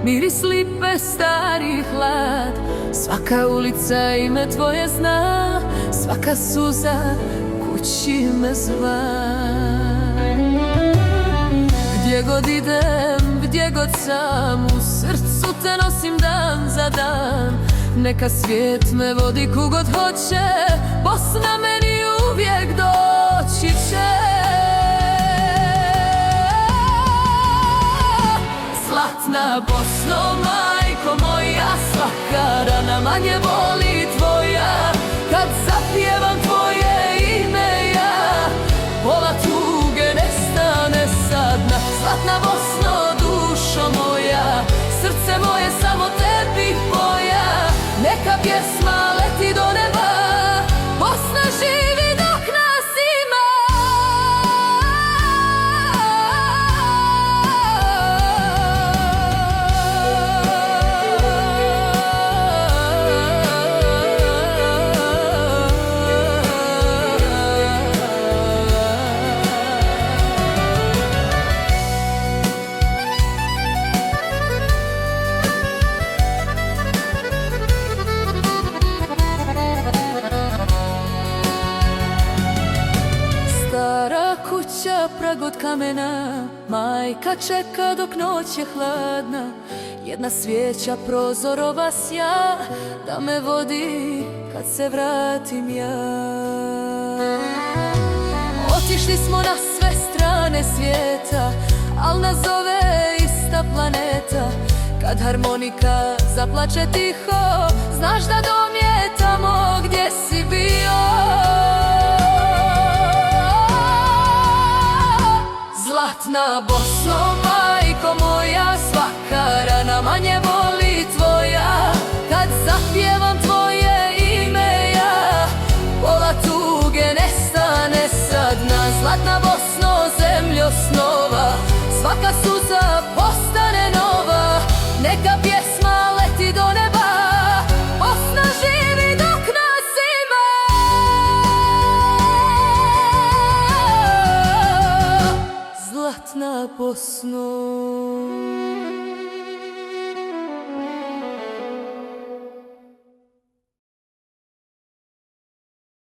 miris lipe, stari hlad. Svaka ulica ime tvoje zna, svaka suza kući me zva. Gdje god idem, gdje god sam, u srcu te nosim dan za dan. Neka svijet me vodi kugod hoće, Bosna meni uvijek doći će. Zlatna Bosno, majko moja, svaka rana manje boli tvoja. Kad zapjevam tvoje ime ja, pola tuge nestane sad. Zlatna Bosno, dušo moja, srce moje samo tebi boja. Neka pjesma leti do neba, Bosna živi dok nas ima. Stara kuća, prag od kamena, majka čeka dok noć je hladna. Jedna svijeća prozorova sja, da me vodi kad se vratim ja. Otišli smo na sve strane svijeta, al nas zove ista planeta. Kad harmonika zaplače tiho, znaš da dom je tamo gdje si bio. Zlatna Bosno, majko moja, svaka rana manje boli tvoja. Kad zapjevam tvoje ime ja, pola tuge nestane sad. Na Zlatna Bosno, zemljo snova, svaka suza postane nova. Neka pjesma leti do neba, Bosna živi dok nas ima. Zlatna Bosno.